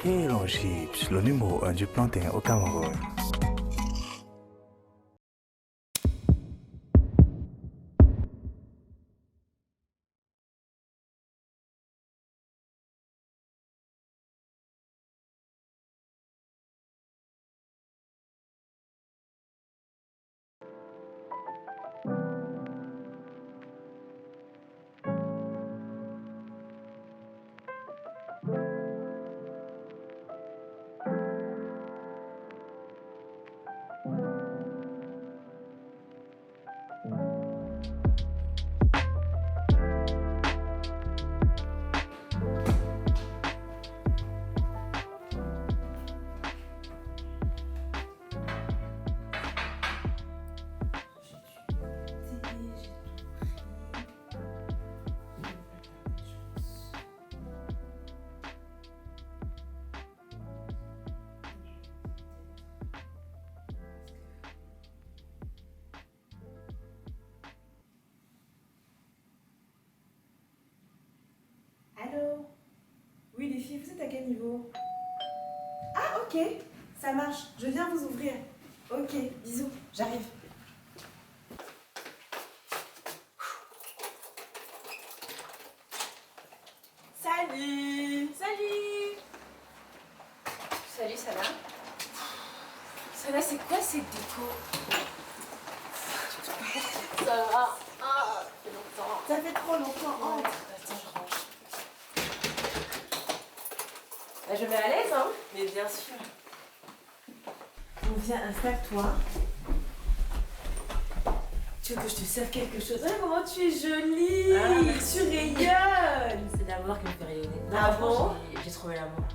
Kélon Chips, le numéro 1 du plantain au Cameroun. Allô? Oui, les filles, vous êtes à quel niveau? Ah, ok, ça marche, je viens vous ouvrir. Ok, bisous, j'arrive. Salut! Salut! Salut Sana. Sana, c'est quoi cette déco? Ça va? Ah, ça fait longtemps. Ça fait trop longtemps. Oh. Attends, je range. Bah, je me mets à l'aise, hein? Mais bien sûr. Bon, viens, installe-toi. Tu veux que je te serve quelque chose? Ah, comment tu es jolie! Ah, tu rayonnes! C'est l'amour qui me fait rayonner. Non, Ah franchement, bon? j'ai trouvé l'amour.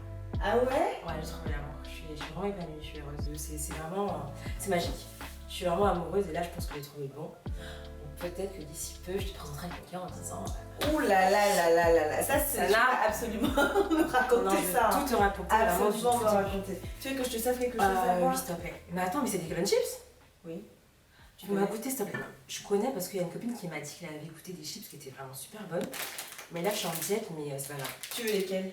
Ah ouais? Ouais, j'ai trouvé l'amour. Je suis vraiment épanouie, je suis heureuse. C'est vraiment... c'est magique. Je suis vraiment amoureuse et là, je pense que j'ai trouvé le bon. Donc peut-être que d'ici peu, je te présenterai quelqu'un en disant... Ouh là là là là là là, ça c'est... Ça tu n'a- vas absolument me raconter Non, je ça. vais tout te raconter, vraiment, du Absolument tout me début. raconter. Tu veux que je te serve quelque chose à Oui, moi? s'il te plaît. Mais attends, mais c'est des Golden Chips? Oui. Tu m'as goûté, s'il te plaît. Je connais parce qu'il y a une copine qui m'a dit qu'elle avait goûté des chips qui étaient vraiment super bonnes. Mais là, je suis en diète, mais c'est pas grave. Tu veux lesquels?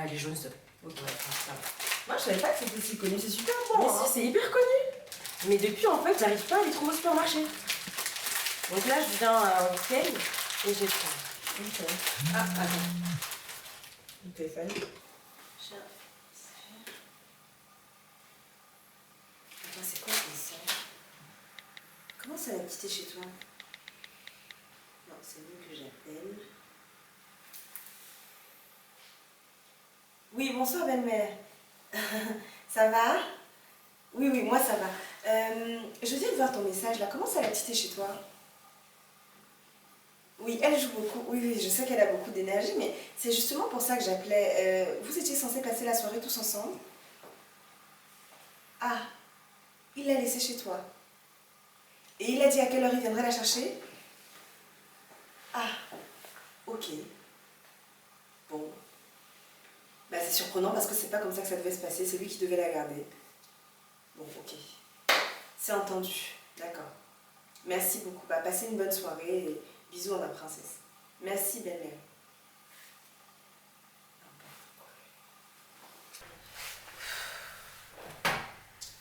Les jaunes, s'il te plaît. Ok. Ouais, c'est pas grave. Moi je savais pas que c'était si connu, c'est super bon. Mais hein. si, c'est hyper connu. Mais depuis, en fait, j'arrive pas à les trouver au supermarché. Donc là, je viens en week-end et j'ai faim. Ok. Ah, attends. Le téléphone. Attends, c'est quoi ça? Comment ça la petite est chez toi? Non, c'est nous que j'appelle. Oui, bonsoir belle-mère. Ça va? Oui, oui, moi ça va. Je viens de voir ton message là. Comment ça la petite est chez toi? Oui, elle joue beaucoup. Oui, oui, je sais qu'elle a beaucoup d'énergie, mais c'est justement pour ça que j'appelais. Vous étiez censés passer la soirée tous ensemble? Ah, il l'a laissée chez toi. Et il a dit à quelle heure il viendrait la chercher? Ah, ok. Bon. Bah, c'est surprenant parce que c'est pas comme ça que ça devait se passer. C'est lui qui devait la garder. Bon, ok. C'est entendu. D'accord. Merci beaucoup. Bah, passez une bonne soirée et bisous à ma princesse. Merci, belle-mère.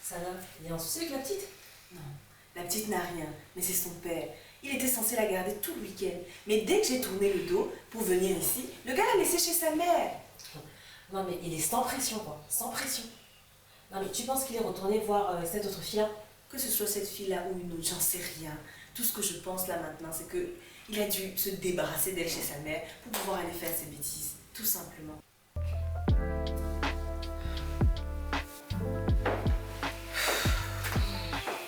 Ça va? Il y a un souci avec la petite? Non, la petite n'a rien, mais c'est son père. Il était censé la garder tout le week-end. Mais dès que j'ai tourné le dos pour venir ici, le gars l'a laissé chez sa mère. Non, mais il est sans pression, quoi. Sans pression. Non, mais tu penses qu'il est retourné voir cette autre fille-là? Que ce soit cette fille-là ou une autre, j'en sais rien. Tout ce que je pense là maintenant, c'est que il a dû se débarrasser d'elle chez sa mère pour pouvoir aller faire ses bêtises. Tout simplement.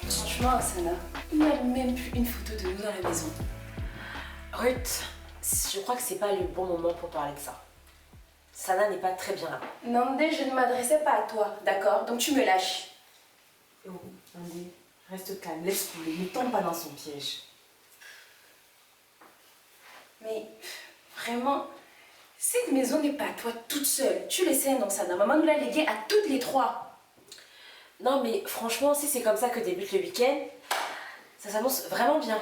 Franchement, Sana, il n'y a même plus une photo de nous dans la maison. Ruth, je crois que c'est pas le bon moment pour parler de ça. Sana n'est pas très bien là. Nandé, je ne m'adressais pas à toi, d'accord? Donc tu me lâches. Oh, Andy, reste calme, laisse couler, ne tombe pas dans son piège. Mais vraiment, cette maison n'est pas à toi toute seule. Tu le sais, non, Sana? Maman nous l'a léguée à toutes les trois. Non, mais franchement, si c'est comme ça que débute le week-end, ça s'annonce vraiment bien.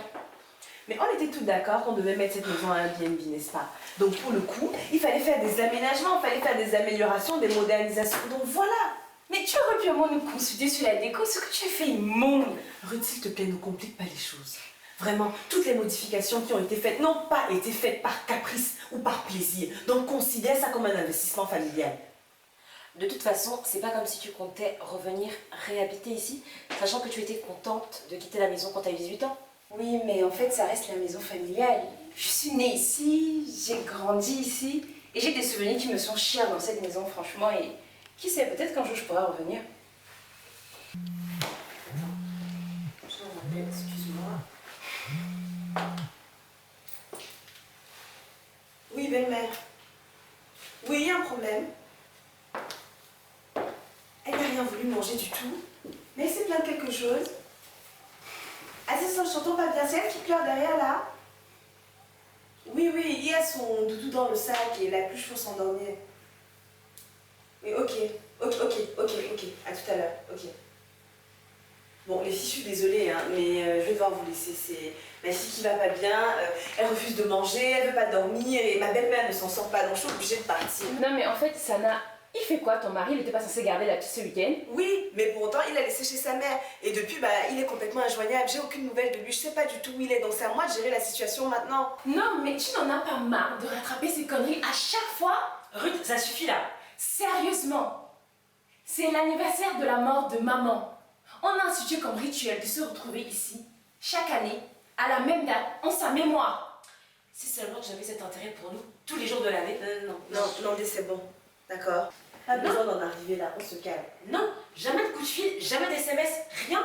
Mais on était tous d'accord qu'on devait mettre cette maison à Airbnb, n'est-ce pas? Donc pour le coup, il fallait faire des aménagements, il fallait faire des améliorations, des modernisations. Donc voilà. Mais tu aurais pu au moins nous consulter sur la déco, ce que tu as fait immonde. Ruth, s'il te plaît, ne complique pas les choses. Vraiment, toutes les modifications qui ont été faites n'ont pas été faites par caprice ou par plaisir. Donc considère ça comme un investissement familial. De toute façon, c'est pas comme si tu comptais revenir réhabiter ici, sachant que tu étais contente de quitter la maison quand tu as eu 18 ans. Oui, mais en fait, ça reste la maison familiale. Je suis née ici, j'ai grandi ici, et j'ai des souvenirs qui me sont chers dans cette maison, franchement, et qui sait, peut-être qu'un jour je pourrai revenir. Je m'en rappelle, excuse-moi. Oui, belle-mère. Oui, il y a un problème. Elle n'a rien voulu manger du tout, mais elle s'est plainte de quelque chose. Attends, je t'entends pas bien, c'est elle qui pleure derrière là? Oui, il y a son doudou dans le sac et la pluche pour s'endormir. Oui, ok, à tout à l'heure, ok. Bon, les filles, je suis désolée, hein, mais je vais devoir vous laisser. C'est ma fille qui va pas bien, elle refuse de manger, elle veut pas dormir et ma belle-mère ne s'en sort pas, donc je suis obligée de partir. Non, mais en fait, Sana, il fait quoi ton mari? Il n'était pas censé garder la petite ce week-end? Oui, mais pour autant, il a laissé chez sa mère. Et depuis, il est complètement injoignable. J'ai aucune nouvelle de lui, je sais pas du tout où il est, donc c'est à moi de gérer la situation maintenant. Non, mais tu n'en as pas marre de rattraper ces conneries à chaque fois? Ruth, ça suffit là. Sérieusement, c'est l'anniversaire de la mort de maman. On a institué comme rituel de se retrouver ici, chaque année, à la même date, en sa mémoire. Si seulement j'avais cet intérêt pour nous, tous les jours de l'année. Non, c'est bon. D'accord. Pas besoin d'en arriver là, on se calme. Non, jamais de coup de fil, jamais d'SMS, rien.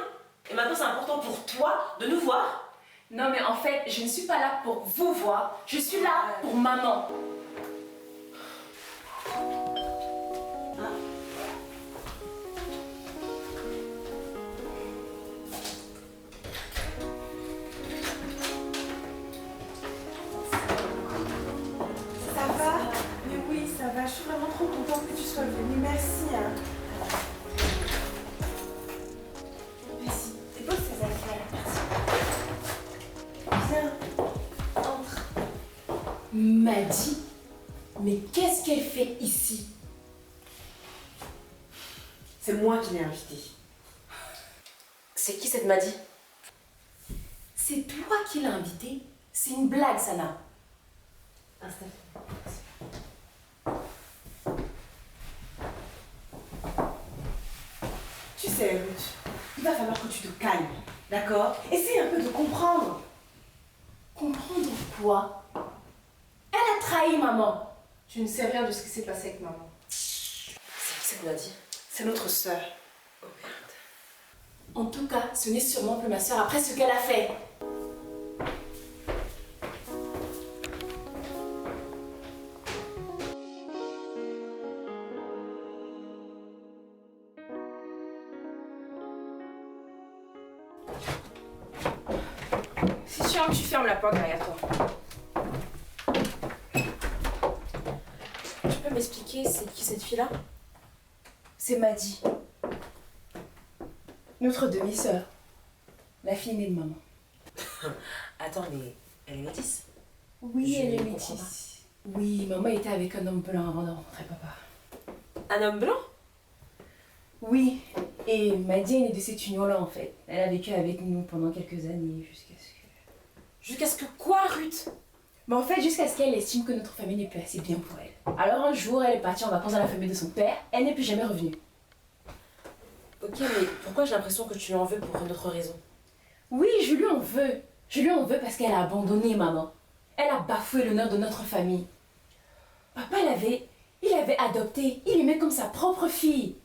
Et maintenant c'est important pour toi de nous voir. Non, mais en fait, je ne suis pas là pour vous voir, je suis là pour maman. Ça va? Mais oui, ça va. Je suis vraiment trop contente que tu sois venue. Merci. Hein. Merci. Dépose tes affaires. Merci. Viens. Entre. Maddy, mais qu'est-ce qu'elle fait ici? C'est moi qui l'ai invitée. C'est qui cette Maddy? C'est toi qui l'as invitée? C'est une blague, Sana. Installe-toi. Tu sais, Ruth, il va falloir que tu te calmes, d'accord? Essaye un peu de comprendre. Comprendre quoi? Elle a trahi maman. Je ne sais rien de ce qui s'est passé avec maman. C'est qui cette Maddy? C'est notre sœur. Oh merde. En tout cas, ce n'est sûrement plus ma sœur après ce qu'elle a fait. C'est sûr que tu fermes la porte derrière toi. Tu peux m'expliquer c'est qui cette fille-là? C'est Maddy. Notre demi-sœur. La fille aînée de maman. Attends, mais elle est métisse. Oui, Je elle est comprends métisse. Oui, maman était avec un homme blanc avant de rencontrer papa. Un homme blanc? Oui, et Maddy est née de cette union-là en fait. Elle a vécu avec nous pendant quelques années jusqu'à ce que... Jusqu'à ce que quoi, Ruth? Mais en fait, jusqu'à ce qu'elle estime que notre famille n'est plus assez bien pour elle. Alors un jour, elle est partie en vacances dans la famille de son père, elle n'est plus jamais revenue. Ok, mais pourquoi j'ai l'impression que tu lui en veux pour une autre raison? Oui, je lui en veux. Je lui en veux parce qu'elle a abandonné maman. Elle a bafoué l'honneur de notre famille. Papa il avait adopté, il l'aimait comme sa propre fille.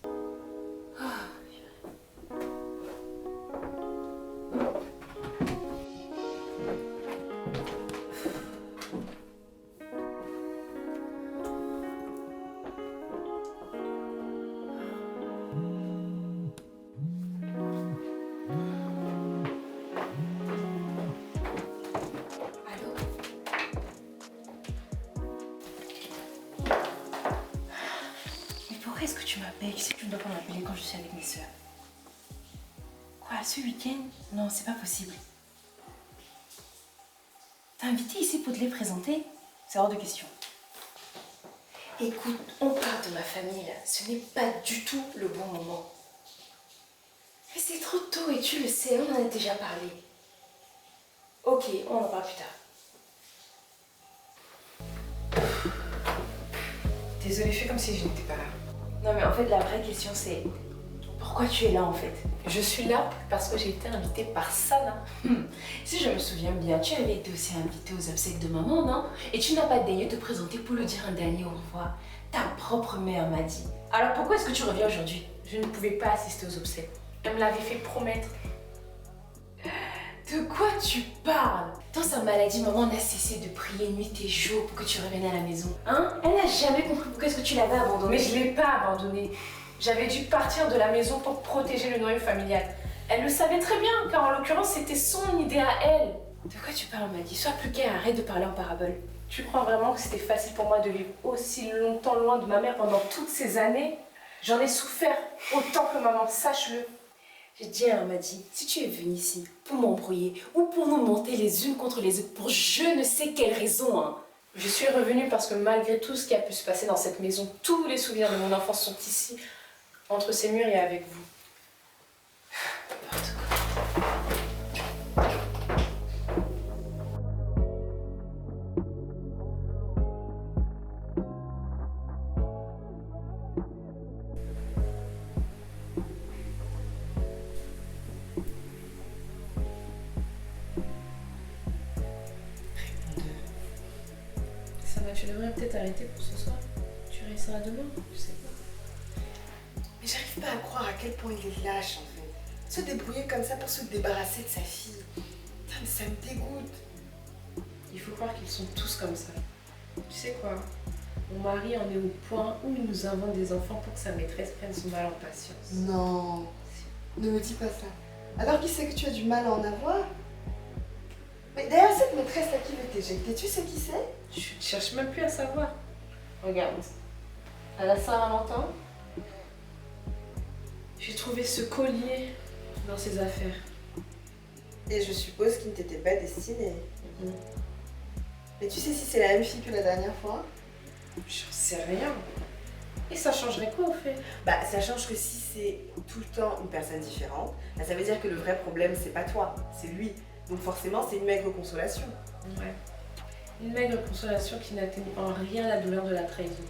Allô? Mais pourquoi est-ce que tu m'appelles? Tu sais que tu ne dois pas m'appeler quand je suis avec mes soeurs. Quoi, ce week-end? Non, c'est pas possible. t'ai invité ici pour te les présenter. C'est hors de question. Écoute, on parle de ma famille là. Ce n'est pas du tout le bon moment. Mais c'est trop tôt et tu le sais, on en a déjà parlé. Ok, on en parle plus tard. Désolée, fais comme si je n'étais pas là. Non mais en fait, la vraie question c'est... Pourquoi tu es là en fait? Je suis là parce que j'ai été invitée par Sana. Si je me souviens bien, tu avais été aussi invitée aux obsèques de maman, non? Et tu n'as pas daigné te présenter pour lui dire un dernier au revoir. Ta propre mère m'a dit. Alors pourquoi est-ce que tu reviens aujourd'hui? Je ne pouvais pas assister aux obsèques. Elle me l'avait fait promettre. De quoi tu parles? Dans sa maladie, maman n'a cessé de prier nuit et jour pour que tu reviennes à la maison. Hein? Elle n'a jamais compris pourquoi est-ce que tu l'avais abandonnée. Mais je ne l'ai pas abandonnée. J'avais dû partir de la maison pour protéger le noyau familial. Elle le savait très bien, car en l'occurrence, c'était son idée à elle. De quoi tu parles, Maggie? Sois plus gaie, arrête de parler en parabole. Tu crois vraiment que c'était facile pour moi de vivre aussi longtemps loin de ma mère pendant toutes ces années? J'en ai souffert autant que maman, sache-le. J'ai dit à Amadi, si tu es venue ici pour m'embrouiller ou pour nous monter les unes contre les autres pour je ne sais quelle raison, hein. Je suis revenue parce que malgré tout ce qui a pu se passer dans cette maison, tous les souvenirs de mon enfance sont ici, entre ces murs et avec vous. N'importe quoi. Ça va, tu devrais peut-être arrêter pour ce soir. Tu réussiras demain, je sais pas. Mais j'arrive pas à croire à quel point il est lâche en fait. Se débrouiller comme ça pour se débarrasser de sa fille. Putain, mais ça me dégoûte. Il faut croire qu'ils sont tous comme ça. Tu sais quoi? Mon mari en est au point où il nous invente des enfants pour que sa maîtresse prenne son mal en patience. Non, ne me dis pas ça. Alors qu'il sait que tu as du mal à en avoir. Mais d'ailleurs, cette maîtresse-là qui veut t'éjecter, tu sais qui c'est? Je ne cherche même plus à savoir. Regarde, à la Saint-Valentin, j'ai trouvé ce collier dans ses affaires. Et je suppose qu'il ne t'était pas destiné. Mhm. Mais tu sais si c'est la même fille que la dernière fois? J'en sais rien. Et ça changerait quoi au fait? Bah, ça change que si c'est tout le temps une personne différente, bah, ça veut dire que le vrai problème, c'est pas toi, c'est lui. Donc forcément, c'est une maigre consolation. Ouais. Une maigre consolation qui n'atténue en rien la douleur de la trahison.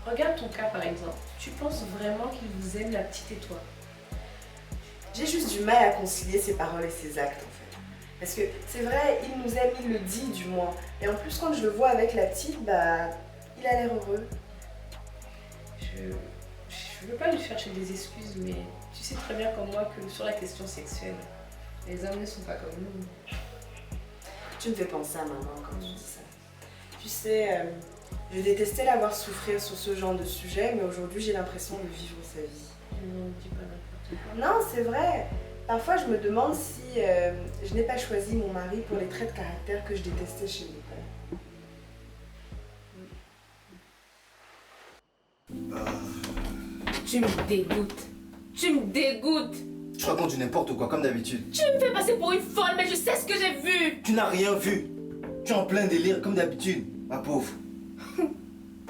Regarde ton cas par exemple. Tu penses vraiment qu'il vous aime, la petite et toi? J'ai juste du mal à concilier ses paroles et ses actes en fait. Parce que c'est vrai, il nous aime, il le dit du moins. Et en plus, quand je le vois avec la petite, bah, il a l'air heureux. Je veux pas lui chercher des excuses, mais tu sais très bien comme moi que sur la question sexuelle, les hommes ne sont pas comme nous. Tu me fais penser à maman quand tu dis ça. Tu sais, je détestais la voir souffrir sur ce genre de sujet, mais aujourd'hui j'ai l'impression de vivre sa vie. Non, dis pas n'importe quoi. Non, c'est vrai. Parfois je me demande si je n'ai pas choisi mon mari pour les traits de caractère que je détestais chez mon père. Tu me dégoûtes. Tu me dégoûtes. Tu racontes du n'importe quoi, comme d'habitude. Tu me fais passer pour une folle, mais je sais ce que j'ai vu. Tu n'as rien vu. Tu es en plein délire, comme d'habitude, ma pauvre.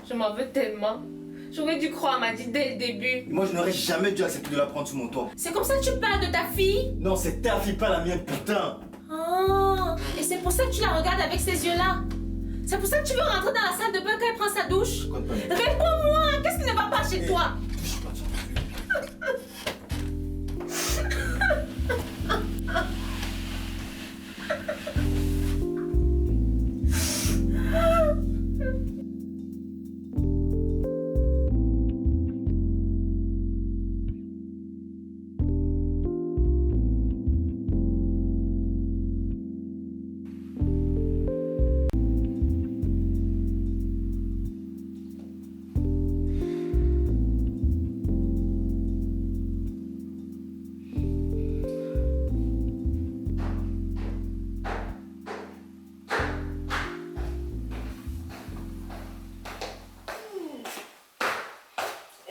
Je m'en veux tellement. J'aurais dû croire, m'a dit dès le début. Et moi, je n'aurais jamais dû accepter de la prendre sous mon toit. C'est comme ça que tu parles de ta fille? Non, c'est ta fille, pas la mienne, putain. Oh, et c'est pour ça que tu la regardes avec ces yeux-là? C'est pour ça que tu veux rentrer dans la salle de bain quand elle prend sa douche? Compte pas, mais- Réponds-moi, qu'est-ce qui ne va pas chez toi? Touche pas, tu en veux.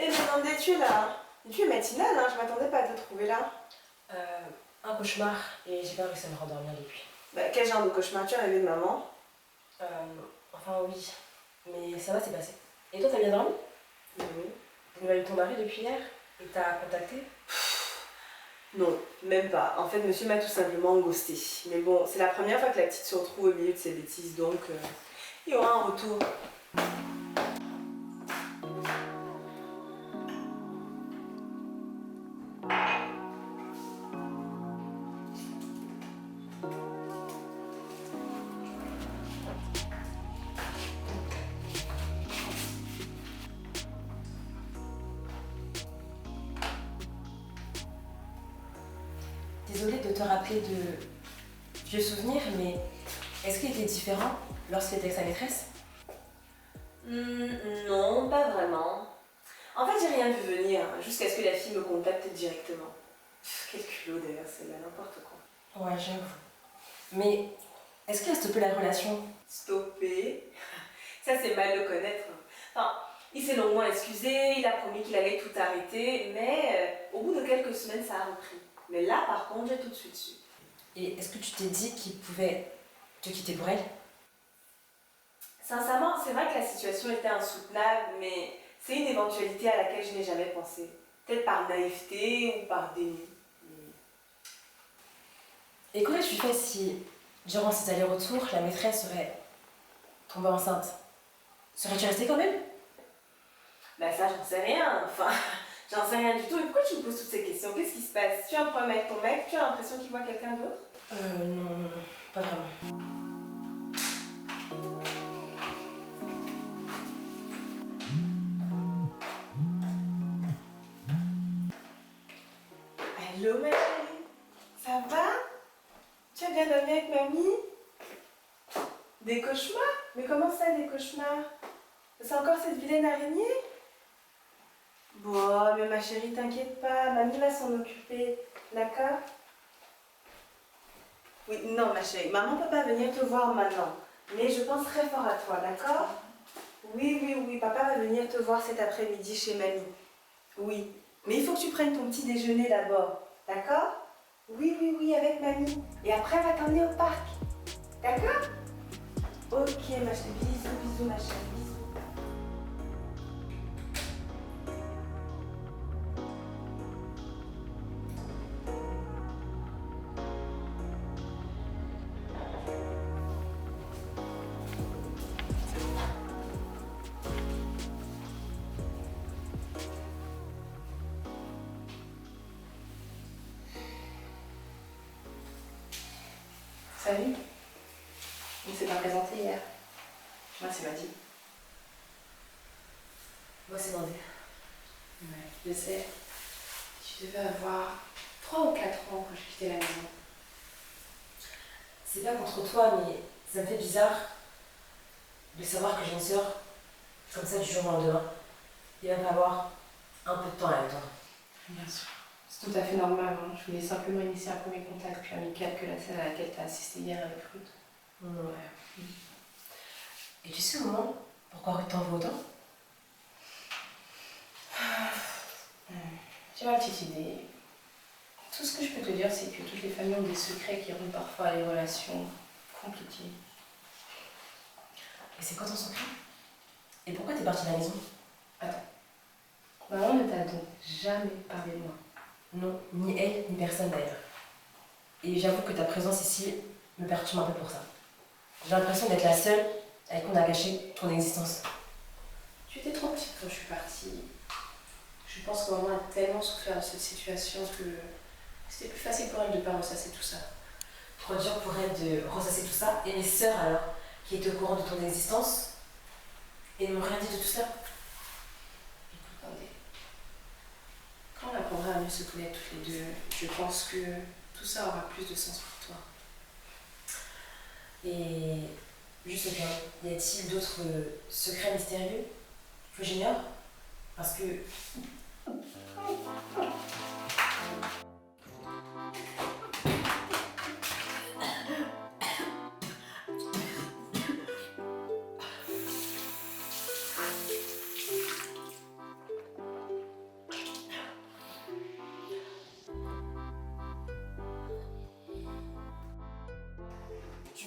Et demandez, tu es là. Tu es matinale, hein, je m'attendais pas à te trouver là. Un cauchemar et j'ai pas réussi à me rendormir depuis. Bah, quel genre de cauchemar tu as rêvé de maman? Enfin oui, mais ça va, c'est passé. Et toi, t'as bien dormi? Oui. T'as nouvelles de ton mari depuis hier? Et t'as contacté? Non, même pas. En fait, monsieur m'a tout simplement ghosté. Mais bon, c'est la première fois que la petite se retrouve au milieu de ses bêtises, donc il y aura un retour. Désolée de te rappeler de vieux souvenirs, mais est-ce qu'il était différent lorsqu'il était avec sa maîtresse? Non, pas vraiment. En fait, j'ai rien vu venir, jusqu'à ce que la fille me contacte directement. Quel culot d'ailleurs, c'est là n'importe quoi. Ouais, j'avoue. Mais est-ce qu'il a stoppé la relation? Stopper. Ça, c'est mal le connaître. Enfin, il s'est longuement excusé, il a promis qu'il allait tout arrêter, mais au bout de quelques semaines, ça a repris. Mais là, par contre, j'ai tout de suite su. Et est-ce que tu t'es dit qu'il pouvait te quitter pour elle? Sincèrement, c'est vrai que la situation était insoutenable, mais c'est une éventualité à laquelle je n'ai jamais pensé. Peut-être par naïveté ou par déni. Et qu'aurais-tu fait si, durant ces allers-retours, la maîtresse serait tombée enceinte? Serais-tu restée quand même? Bah ça, j'en sais rien. Enfin, j'en sais rien du tout. Et pourquoi tu me poses toutes ces questions? Qu'est-ce qui se passe? Tu as un problème avec ton mec? Tu as l'impression qu'il voit quelqu'un d'autre? Non, pas vraiment. Allô, ma chérie? Ça va? Tu as bien dormi avec mamie? Des cauchemars? Mais comment ça, des cauchemars? C'est encore cette vilaine araignée? Bon, mais ma chérie, t'inquiète pas, mamie va s'en occuper, d'accord? Oui, non, ma chérie, maman peut pas venir te voir maintenant, mais je pense très fort à toi, d'accord? Oui, oui, oui, papa va venir te voir cet après-midi chez mamie. Oui, mais il faut que tu prennes ton petit déjeuner d'abord, d'accord? Oui, oui, oui, avec mamie. Et après, elle va t'emmener au parc, d'accord? Ok, ma chérie, bisous, bisous, ma chérie, bisous. Salut. Il s'est pas présenté hier. Moi, c'est Maddy. Moi, c'est Mandé. Ouais, je sais. Tu devais avoir 3 ou 4 ans quand j'ai quitté la maison. C'est pas contre toi, mais ça me fait bizarre de savoir que j'ai une sœur comme ça du jour au lendemain. Il va me falloir un peu de temps avec toi. Bien sûr. C'est tout à fait normal. Hein. Je voulais simplement initier un premier contact plus amical que la scène à laquelle tu as assisté hier avec Ruth. Ouais. Et tu sais au moins pourquoi Ruth t'en veut autant? J'ai ma petite idée. Tout ce que je peux te dire, c'est que toutes les familles ont des secrets qui rendent parfois les relations compliquées. Et c'est quoi ton secret? Et pourquoi t'es partie de la maison? Maman ne t'a donc jamais parlé de moi. Non, ni elle, ni personne d'ailleurs. Et j'avoue que ta présence ici me perturbe un peu pour ça. J'ai l'impression d'être la seule avec qui on a gâché ton existence. Tu étais trop petite quand je suis partie. Je pense que maman a tellement souffert de cette situation que c'était plus facile pour elle de ne pas ressasser tout ça. Trop dur pour elle de ressasser tout ça. Et mes sœurs alors, qui étaient au courant de ton existence et ne m'ont rien dit de tout ça. Attendez. Quand on apprendra à mieux se connaître toutes les deux, je pense que tout ça aura plus de sens pour toi. Et juste au cas, y a-t-il d'autres secrets mystérieux que j'ignore? Parce que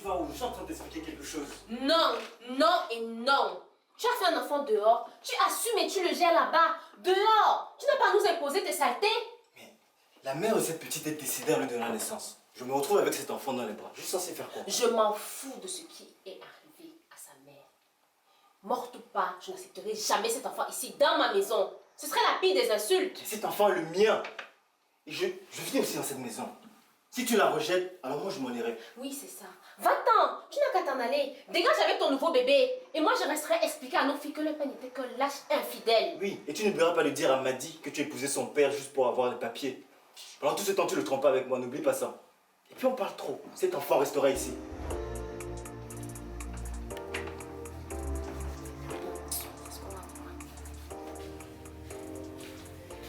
vas où? Je suis en train de t'expliquer quelque chose. Non, non et non. Tu as fait un enfant dehors, tu assumes et tu le gères là-bas. Dehors, tu n'as pas à nous imposer tes saletés. Mais la mère de cette petite est décédée à lui donner la naissance. Je me retrouve avec cet enfant dans les bras. Je suis censé faire quoi? Je m'en fous de ce qui est arrivé à sa mère. Morte ou pas, je n'accepterai jamais cet enfant ici dans ma maison. Ce serait la pire des insultes. Mais cet enfant est le mien. Et je vis aussi dans cette maison. Si tu la rejettes, alors moi je m'en irai. Oui, c'est ça. Va-t'en, tu n'as qu'à t'en aller. Dégage avec ton nouveau bébé. Et moi, je resterai expliquer à nos filles que le père n'était qu'un lâche infidèle. Oui, et tu n'oublieras pas de dire à Madi que tu épousais son père juste pour avoir les papiers. Pendant tout ce temps, tu le trompes avec moi, n'oublie pas ça. Et puis on parle trop. Cet enfant restera ici.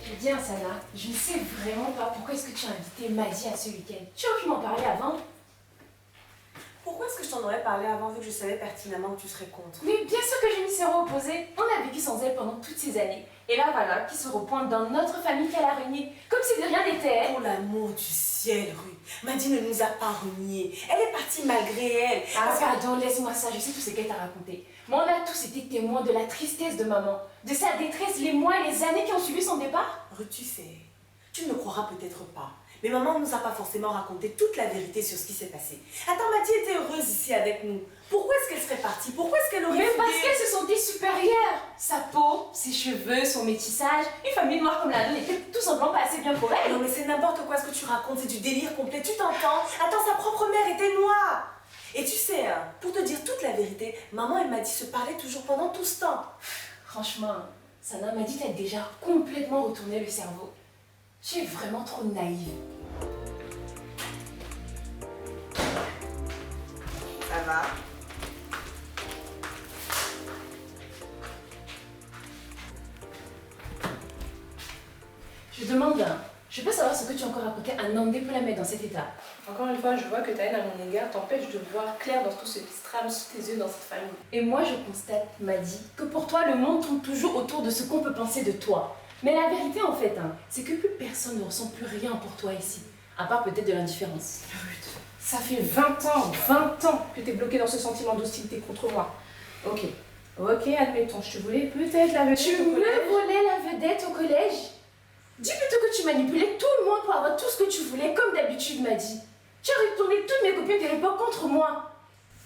Je dis à Sana, je ne sais vraiment pas pourquoi est-ce que tu as invité Madi à ce week-end. Tu aurais pu m'en parler avant. Pourquoi est-ce que je t'en aurais parlé avant vu que je savais pertinemment que tu serais contre? Mais bien sûr que je m'y serais opposée. On a vécu sans elle pendant toutes ces années. Et là voilà, qui se repointe dans notre famille qu'elle a reniée, comme si de rien n'était. Pour l'amour du ciel, Ruth. Madi ne nous a pas reniés. Elle est partie malgré elle. Ah pardon, laisse-moi ça, je sais tout ce qu'elle t'a raconté. Mais on a tous été témoins de la tristesse de maman, de sa détresse les mois et les années qui ont suivi son départ. Ruth, tu sais, tu ne le croiras peut-être pas, mais maman ne nous a pas forcément raconté toute la vérité sur ce qui s'est passé. Attends, Madi était heureuse ici avec nous. Pourquoi est-ce qu'elle serait partie? Pourquoi est-ce qu'elle aurait Mais parce fouillé? qu'elle se sentait supérieure. Sa peau, ses cheveux, son métissage, une famille noire comme la nôtre n'était tout simplement pas assez bien pour elle. Non mais c'est n'importe quoi ce que tu racontes, c'est du délire complet, tu t'entends? Attends, sa propre mère était noire. Et tu sais, hein, pour te dire toute la vérité, maman et Madi se parlaient toujours pendant tout ce temps. Franchement, Sana m'a dit qu'elle a déjà complètement retourné le cerveau. Tu es vraiment trop naïve. Ça va? Je demande, je peux savoir ce que tu as encore raconté à Nandé pour la mettre dans cet état? Encore une fois, je vois que ta haine à mon égard t'empêche de voir clair dans tout ce qui se trame sous tes yeux dans cette famille. Et moi, je constate, Madi, que pour toi, le monde tourne toujours autour de ce qu'on peut penser de toi. Mais la vérité, en fait, c'est que plus personne ne ressent plus rien pour toi ici. À part peut-être de l'indifférence. Ruth, ça fait 20 ans que t'es bloquée dans ce sentiment d'hostilité contre moi. Ok, admettons, je te voulais peut-être la vedette Tu au me collège. volais la vedette au collège? Dis plutôt que tu manipulais tout le monde pour avoir tout ce que tu voulais, comme d'habitude, Madi. Tu as retourné toutes mes copines de l'époque contre moi.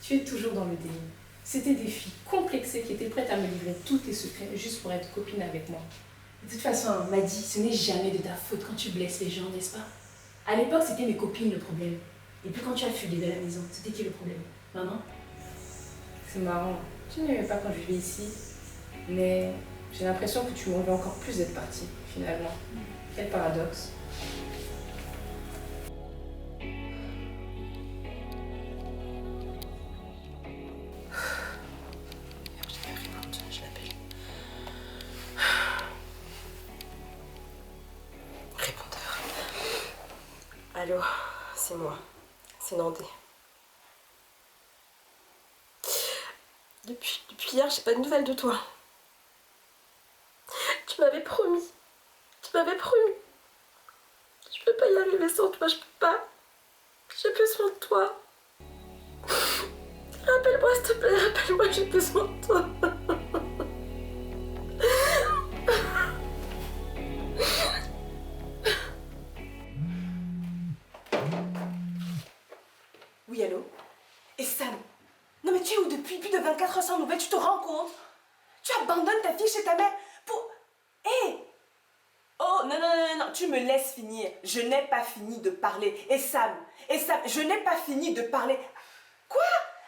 Tu es toujours dans le déni. C'était des filles complexées qui étaient prêtes à me livrer tous tes secrets juste pour être copine avec moi. De toute façon, Madi, ce n'est jamais de ta faute quand tu blesses les gens, n'est-ce pas? À l'époque, c'était mes copines le problème. Et puis quand tu as fugué de la maison, c'était qui le problème? Maman? C'est marrant, tu n'aimais pas quand je vivais ici, mais j'ai l'impression que tu m'en veux encore plus d'être partie, finalement. Quel paradoxe. Je l'appelle. Répondeur. Allô, c'est moi. C'est Nandé. Depuis hier, j'ai pas de nouvelles de toi. Tu m'avais promis. Je peux pas y arriver sans toi, je peux pas. J'ai besoin de toi. Rappelle-moi, s'il te plaît, rappelle-moi, j'ai besoin de toi. Oui, allô? Et Sam? Non mais tu es où depuis plus de 24 heures sans nouvelles, tu te rends compte? Tu abandonnes ta fille chez ta mère pour... Hé! Oh, non, tu me laisses finir. Je n'ai pas fini de parler. Et Sam, je n'ai pas fini de parler. Quoi?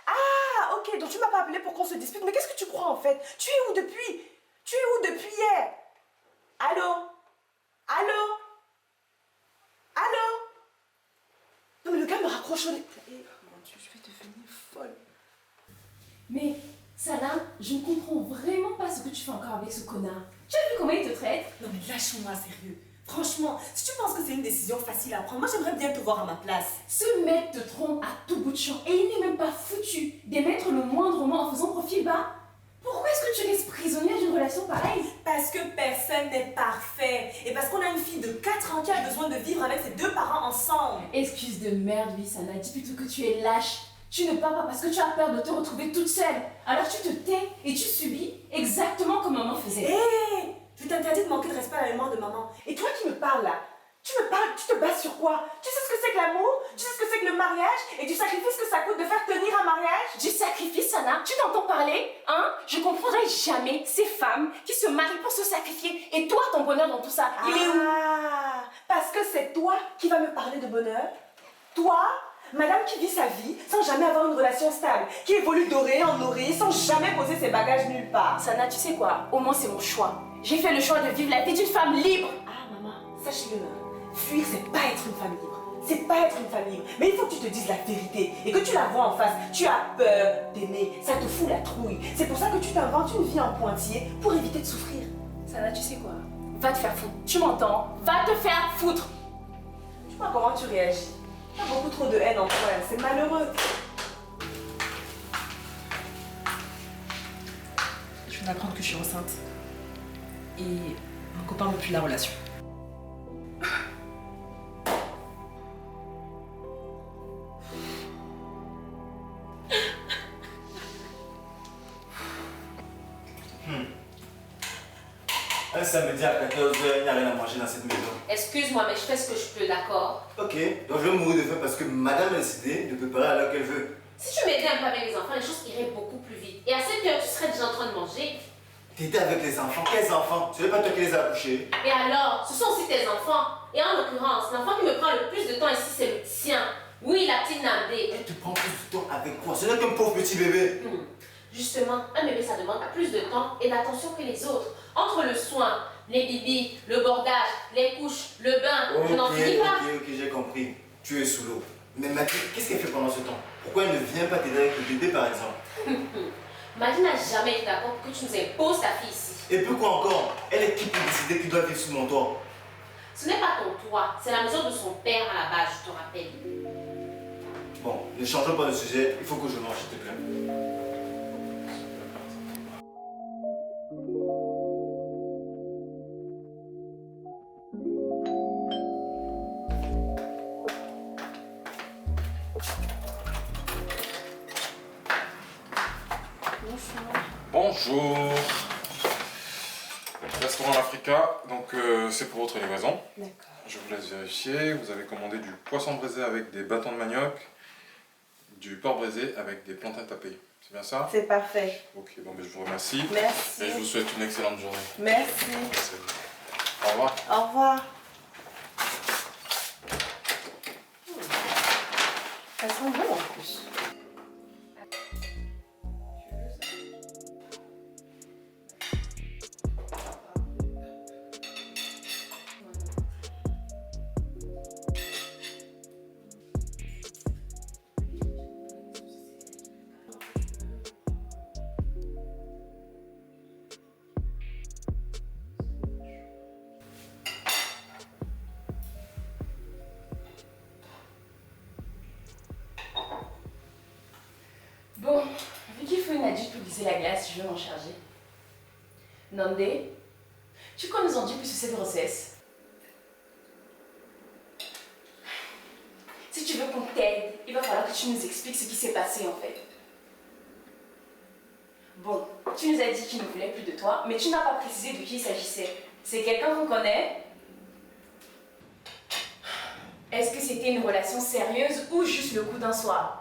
Ah, ok, donc tu m'as pas appelé pour qu'on se dispute. Mais qu'est-ce que tu crois en fait? Tu es où depuis? Tu es où depuis hier? Allô? Non mais le gars me raccroche au nez. Eh, mon Dieu, je vais devenir folle. Mais, Sana, je ne comprends vraiment pas ce que tu fais encore avec ce connard. Tu as vu comment il te traite? Non mais lâche-moi, sérieux. Franchement, si tu penses que c'est une décision facile à prendre, moi j'aimerais bien te voir à ma place. Ce mec te trompe à tout bout de champ et il n'est même pas foutu d'émettre le moindre mot en faisant profil bas. Pourquoi est-ce que tu restes prisonnière d'une relation pareille? Parce que personne n'est parfait. Et parce qu'on a une fille de 4 ans qui a besoin de vivre avec ses 2 parents ensemble. Excuse de merde, oui, Sana. Dis plutôt que tu es lâche. Tu ne pars pas parce que tu as peur de te retrouver toute seule. Alors tu te tais et tu subis exactement comme maman faisait. Hé, je t'interdis de manquer de respect à la mémoire de maman. Et toi qui me parles là, tu me parles, tu te bases sur quoi? Tu sais ce que c'est que l'amour? Tu sais ce que c'est que le mariage? Et du sacrifice que ça coûte de faire tenir un mariage? Du sacrifice, Sana, tu t'entends parler? Hein? Je comprendrai jamais ces femmes qui se marient pour se sacrifier. Et toi, ton bonheur dans tout ça, il est où? Ah, parce que c'est toi qui vas me parler de bonheur? Toi, madame qui vit sa vie sans jamais avoir une relation stable, qui évolue d'oreille en oreille sans jamais poser ses bagages nulle part. Sana, tu sais quoi? Au moins, c'est mon choix. J'ai fait le choix de vivre la vie d'une femme libre. Ah maman, sache-le, fuir c'est pas être une femme libre. C'est pas être une femme libre. Mais il faut que tu te dises la vérité et que tu la vois en face. Tu as peur d'aimer, ça te fout la trouille. C'est pour ça que tu t'inventes une vie en pointillé pour éviter de souffrir. Sana, tu sais quoi? Va te faire foutre. Tu m'entends? Va te faire foutre. Tu vois comment tu réagis. Tu as beaucoup trop de haine en toi, c'est malheureux. Je viens d'apprendre que je suis enceinte. Et mon copain veut plus la relation. Un samedi à 14h, il n'y a rien à manger dans cette maison. Excuse-moi, mais je fais ce que je peux, d'accord? Ok, donc je vais mourir de faim parce que madame a décidé de préparer à l'heure qu'elle veut. Si tu m'aidais un peu avec les enfants, les choses iraient beaucoup plus vite. Et à cette heure, tu serais déjà en train de manger. T'étais avec les enfants, quels enfants? Ce n'est pas toi qui les as accouchés. Et alors, ce sont aussi tes enfants. Et en l'occurrence, l'enfant qui me prend le plus de temps ici, c'est le tien. Oui, la petite Nandé. Elle te prend plus de temps avec quoi? Ce n'est qu'un pauvre petit bébé. Justement, un bébé, ça demande plus de temps et d'attention que les autres. Entre le soin, les bibis, le bordage, les couches, le bain, je n'en finis pas. Ok, j'ai compris. Tu es sous l'eau. Mais Maddy, qu'est-ce qu'elle fait pendant ce temps? Pourquoi elle ne vient pas t'aider avec le bébé, par exemple? Maddy n'a jamais été d'accord pour que tu nous imposes ta fille ici. Et pourquoi encore? Elle est qui pour décider qu'il doit vivre sous mon toit? Ce n'est pas ton toit, c'est la maison de son père à la base, je te rappelle. Bon, ne changeons pas de sujet, il faut que je mange, s'il te plaît. Bonjour. Restaurant L'Africa, donc c'est pour votre livraison. D'accord. Je vous laisse vérifier. Vous avez commandé du poisson braisé avec des bâtons de manioc, du porc braisé avec des plantains tapés. C'est bien ça? C'est parfait. Ok, bon, ben, je vous remercie. Merci. Et je vous souhaite une excellente journée. Merci. Merci. Au revoir. Au revoir. Ça sent bon en plus. Bon, vu qu'il faut une adulte pour glisser la glace, je vais m'en charger. Nandé, tu crois nous en dire plus sur cette grossesse? Si tu veux qu'on t'aide, il va falloir que tu nous expliques ce qui s'est passé en fait. Bon, tu nous as dit qu'il ne voulait plus de toi, mais tu n'as pas précisé de qui il s'agissait. C'est quelqu'un qu'on connaît? Est-ce que c'était une relation sérieuse ou juste le coup d'un soir?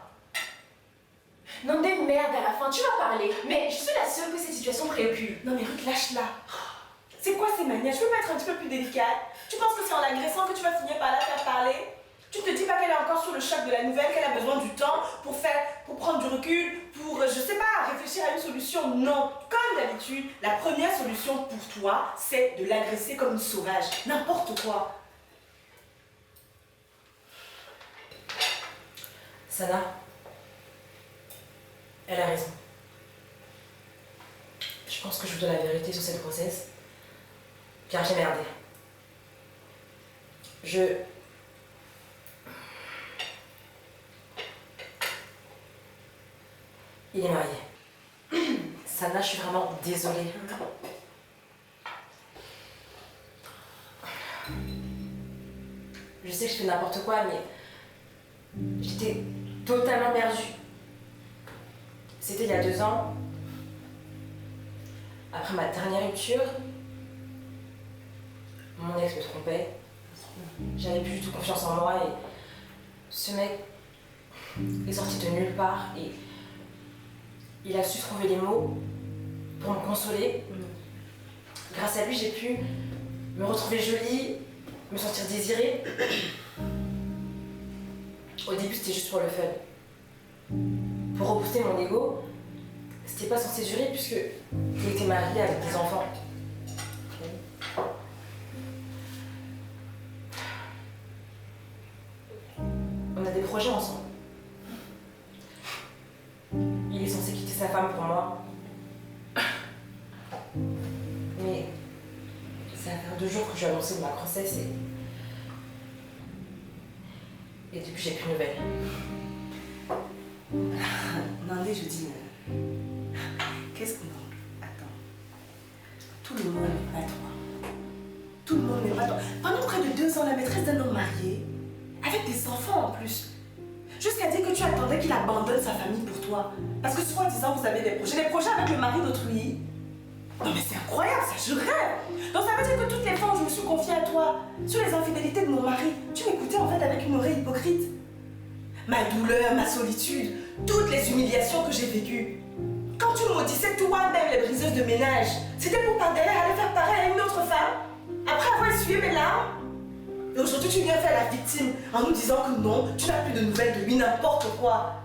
Non, des merdes à la fin, tu vas parler. Mais je suis la seule que cette situation préoccupe. Non mais Ruth, lâche-la. C'est quoi ces manières? Je peux pas être un petit peu plus délicate? Tu penses que c'est en l'agressant que tu vas finir par la faire parler? Tu te dis pas qu'elle est encore sous le choc de la nouvelle, qu'elle a besoin du temps pour prendre du recul, pour, je sais pas, réfléchir à une solution? Non. Comme d'habitude, la première solution pour toi, c'est de l'agresser comme une sauvage. N'importe quoi. Sana, elle a raison. Je pense que je vous donne la vérité sur cette grossesse, car j'ai merdé. Il est marié. Sana, je suis vraiment désolée. Je sais que je fais n'importe quoi, mais j'étais totalement perdue. C'était il y a 2 ans. Après ma dernière rupture, mon ex me trompait. J'avais plus du tout confiance en moi et ce mec est sorti de nulle part et il a su trouver les mots pour me consoler. Grâce à lui, j'ai pu me retrouver jolie, me sentir désirée. Au début, c'était juste pour le fun. Pour rebooster mon ego, c'était pas censé durer puisque il était marié avec des enfants. On a des projets ensemble. Il est censé quitter sa femme pour moi. Mais ça va faire 2 jours que je lui ai annoncé ma grossesse et depuis j'ai plus de nouvelles. Nandé, je dis, qu'est-ce qu'on... Attends. Tout le monde n'est pas toi. Tout le monde n'est pas toi. Pendant près de 2 ans, la maîtresse d'un homme marié, avec des enfants en plus, jusqu'à dire que tu attendais qu'il abandonne sa famille pour toi. Parce que soi-disant, vous avez des projets avec le mari d'autrui. Non mais c'est incroyable, ça, je rêve. Donc ça veut dire que toutes les fois où je me suis confiée à toi, sur les infidélités de mon mari, tu m'écoutais en fait avec une oreille hypocrite. Ma douleur, ma solitude, toutes les humiliations que j'ai vécues. Quand tu maudissais toi-même les briseuses de ménage, c'était pour par derrière aller faire pareil à une autre femme, après avoir essuyé mes larmes. Et aujourd'hui tu viens faire la victime en nous disant que non, tu n'as plus de nouvelles de lui, n'importe quoi.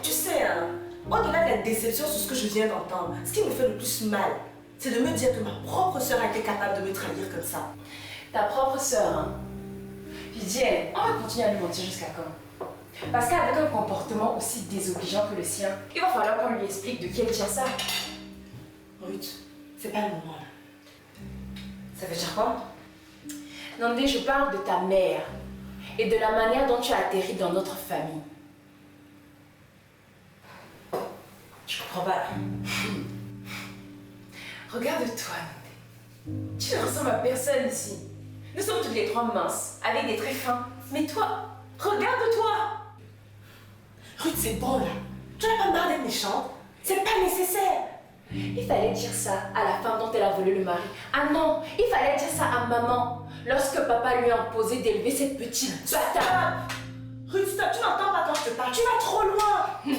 Tu sais, hein, au-delà de la déception sur ce que je viens d'entendre, ce qui me fait le plus mal, c'est de me dire que ma propre sœur a été capable de me trahir comme ça. Ta propre sœur, hein. Puis dis, on va continuer à lui mentir jusqu'à quand? Parce qu'avec un comportement aussi désobligeant que le sien, il va falloir qu'on lui explique de qui elle tient ça. Ruth, c'est pas le moment là. Ça veut dire quoi? Nandé, je parle de ta mère et de la manière dont tu as atterri dans notre famille. Je comprends pas. Regarde-toi, Nandé. Tu ne ressembles à personne ici. Nous sommes toutes les 3 minces, avec des traits fins. Mais toi, regarde-toi! Ruth, c'est bon là. Tu n'as pas marre d'être méchante? C'est pas nécessaire. Il fallait dire ça à la femme dont elle a volé le mari. Ah non, il fallait dire ça à maman, lorsque papa lui a imposé d'élever cette petite bâtarde. Ruth, stop, tu n'entends pas quand je te parle. Tu vas trop loin.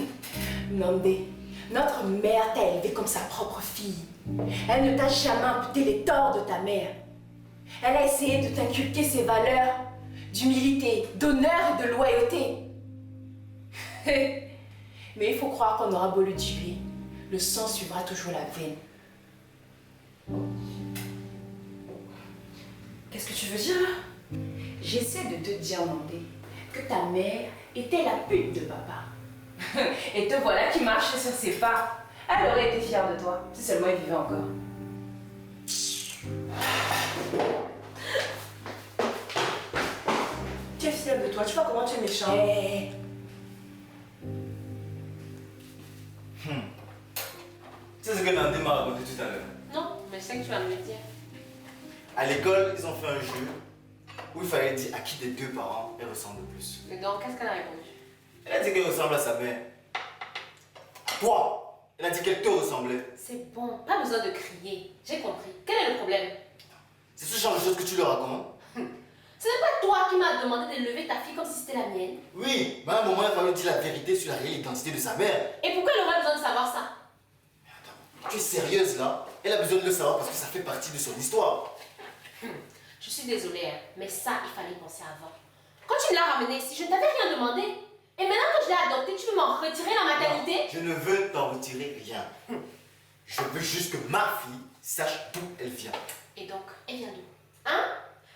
Nandé, notre mère t'a élevée comme sa propre fille. Elle ne t'a jamais imputé les torts de ta mère. Elle a essayé de t'inculquer ses valeurs d'humilité, d'honneur et de loyauté. Mais il faut croire qu'on aura beau le tuer, le sang suivra toujours la veine. Qu'est-ce que tu veux dire là? J'essaie de te dire, Nandé, que ta mère était la pute de papa. Et te voilà qui marche sur ses pas. Elle aurait été fière de toi, si seulement elle vivait encore. Tu es fière de toi, tu vois comment tu es méchant. Hey. C'est ce que Nandé m'a raconté tout à l'heure. Non, mais je sais que tu vas me le dire. À l'école, ils ont fait un jeu où il fallait dire à qui des 2 parents elle ressemble le plus. Mais donc, qu'est-ce qu'elle a répondu? Elle a dit qu'elle ressemble à sa mère. Toi, elle a dit qu'elle te ressemblait. C'est bon, pas besoin de crier. J'ai compris. Quel est le problème? C'est ce genre de choses que tu leur racontes. Ce n'est pas toi qui m'as demandé d'élever ta fille comme si c'était la mienne. Oui, mais à un moment, il fallait dire la vérité sur la réelle identité de sa mère. Et pourquoi elle aurait besoin de savoir ça? Mais attends, tu es sérieuse là? Elle a besoin de le savoir parce que ça fait partie de son histoire. Je suis désolée, hein, mais ça, il fallait y penser avant. Quand tu me l'as ramenée ici, je ne t'avais rien demandé. Et maintenant que je l'ai adoptée, tu veux m'en retirer la maternité? Non, je ne veux t'en retirer rien. Je veux juste que ma fille sache d'où elle vient. Et donc, elle vient d'où? Hein?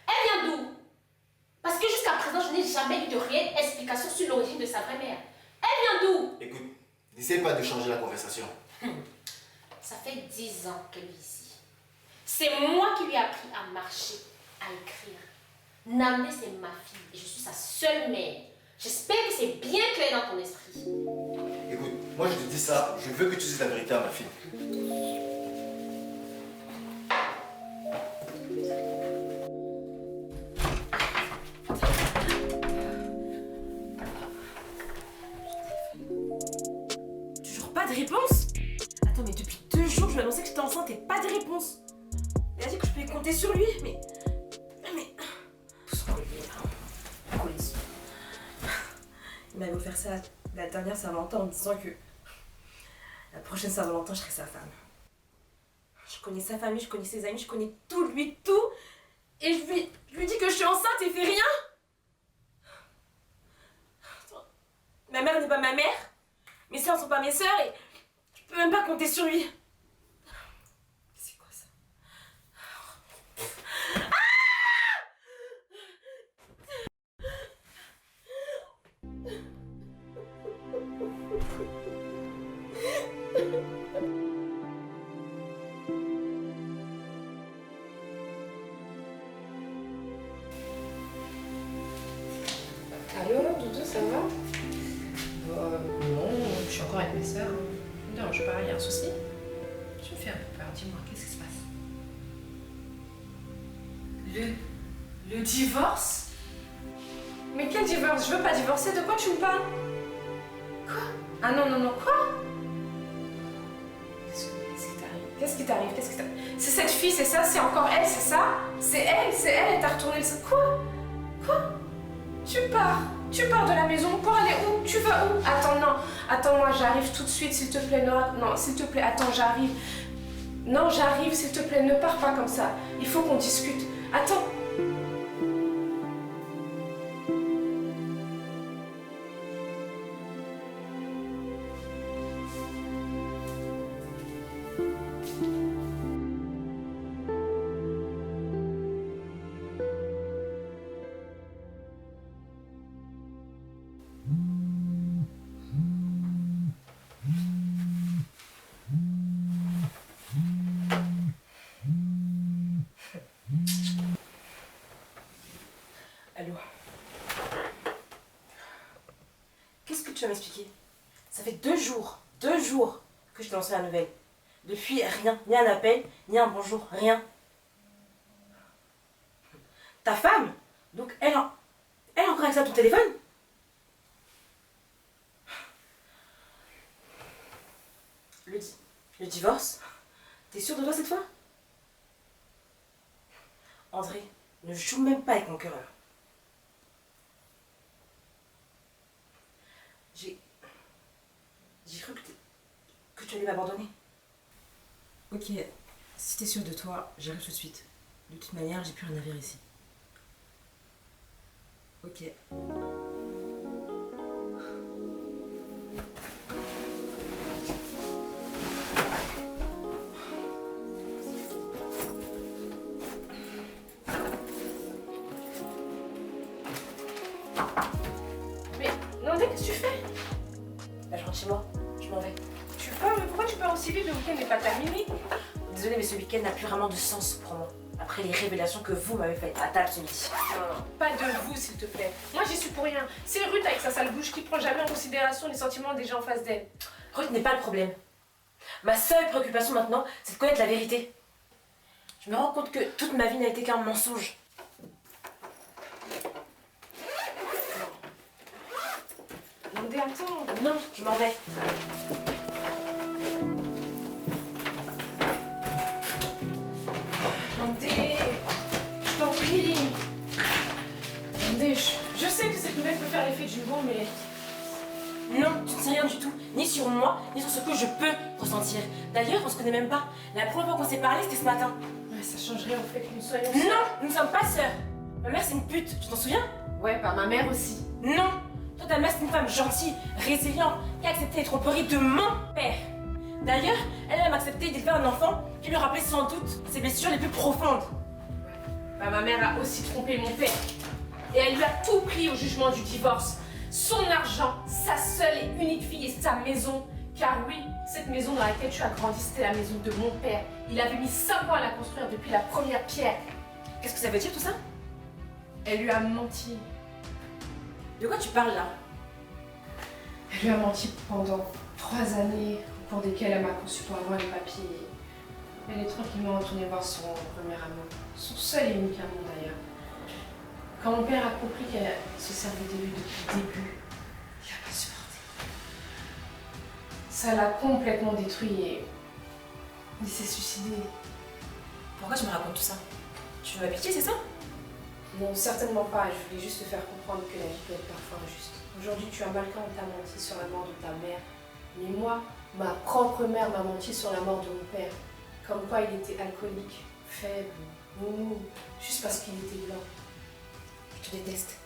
Elle vient d'où? Parce que jusqu'à présent, je n'ai jamais eu de réelle explication sur l'origine de sa vraie mère. Elle vient d'où? Écoute, n'essaie pas de changer la conversation. Ça fait 10 ans qu'elle vit ici. C'est moi qui lui ai appris à marcher, à écrire. Namné, c'est ma fille et je suis sa seule mère. J'espère que c'est bien clair dans ton esprit. Écoute, moi je te dis ça, je veux que tu dises la vérité à ma fille. Toujours pas de réponse? compter sur lui, mais... Tout son collier, là. Collier. Il m'avait offert ça la dernière Saint-Valentin en me disant que la prochaine Saint-Valentin, je serai sa femme. Je connais sa famille, je connais ses amis, je connais tout, lui, tout. Et je lui dis que je suis enceinte et il fait rien. Ma mère n'est pas ma mère, mes sœurs ne sont pas mes sœurs et je peux même pas compter sur lui. C'est quoi ça? Allô, Doudou, ça va? Non, je suis encore avec mes sœurs. Ne me dérange pas, il y a un souci? Tu me fais un peu peur, dis-moi, qu'est-ce qui se passe? Le divorce? Mais quel divorce? Je veux pas divorcer, de quoi tu me parles? Quoi? Ah non, non, non, quoi? Qu'est-ce qui t'arrive? Qu'est-ce qui t'arrive? C'est cette fille, c'est ça? C'est encore elle, c'est ça? C'est elle, elle t'a retourné le... Quoi? Quoi? Tu pars de la maison pour aller où? Tu vas où? Attends, non. Attends-moi, j'arrive tout de suite, s'il te plaît. Non, s'il te plaît, attends, j'arrive. Non, j'arrive, s'il te plaît, ne pars pas comme ça. Il faut qu'on discute. Attends. Allô? Qu'est-ce que tu vas m'expliquer? Ça fait 2 jours que je t'ai lancé la nouvelle. Depuis, rien, ni un appel, ni un bonjour, rien. Ta femme? Donc elle a encore accès à ton téléphone? Le divorce? T'es sûr de toi cette fois? André, ne joue même pas avec mon cœur là. J'ai cru que tu allais m'abandonner. Ok, si t'es sûr de toi, j'arrive tout de suite. De toute manière, j'ai plus rien à faire ici. Ok. Mais, non, qu'est-ce que tu fais? Là, je rentre chez moi. Je m'en vais. Tu pars, mais pourquoi tu pars aussi vite? Le week-end n'est pas terminé. Désolée, mais ce week-end n'a plus vraiment de sens pour moi. Après les révélations que vous m'avez faites à table ce midi. Non, pas de vous, s'il te plaît. Moi, j'y suis pour rien. C'est Ruth avec sa sale bouche qui prend jamais en considération les sentiments des gens en face d'elle. Ruth n'est pas le problème. Ma seule préoccupation maintenant, c'est de connaître la vérité. Je me rends compte que toute ma vie n'a été qu'un mensonge. Mandé, attends. Non, je m'en vais. Mandé, je t'en prie. Mandé, je sais que cette nouvelle peut faire l'effet du vent, mais... Non, tu ne sais rien du tout, ni sur moi, ni sur ce que je peux ressentir. D'ailleurs, on se connaît même pas. La première fois qu'on s'est parlé, c'était ce matin. Ouais, ça changerait au fait que nous soyons... Non, nous ne sommes pas sœurs. Ma mère, c'est une pute, tu t'en souviens? Ouais, par ma mère aussi. Non, toi, ta mère, c'est une femme gentille, résiliente, qui a accepté les tromperies de mon père. D'ailleurs, elle a même accepté d'élever un enfant qui lui rappelait sans doute ses blessures les plus profondes. Bah, ma mère a aussi trompé mon père. Et elle lui a tout pris au jugement du divorce. Son argent, sa seule et unique fille et sa maison. Car oui, cette maison dans laquelle tu as grandi, c'était la maison de mon père. Il avait mis 5 ans à la construire depuis la première pierre. Qu'est-ce que ça veut dire tout ça? Elle lui a menti. De quoi tu parles là? Elle lui a menti pendant 3 années, au cours desquelles elle m'a conçu pour avoir les papiers. Elle est tranquillement retournée voir son premier amour. Son seul et unique amour d'ailleurs. Quand mon père a compris qu'elle se servait de lui depuis le début, il a pas supporté. Ça l'a complètement détruit et il s'est suicidé. Pourquoi tu me racontes tout ça? Tu veux m'appliquer, c'est ça? Non, certainement pas. Je voulais juste te faire comprendre que la vie peut être parfois injuste. Aujourd'hui, tu as mal quand on t'a menti sur la mort de ta mère. Mais moi, ma propre mère m'a menti sur la mort de mon père. Comme quoi il était alcoolique, faible, mou, juste parce qu'il était blanc. Je te déteste.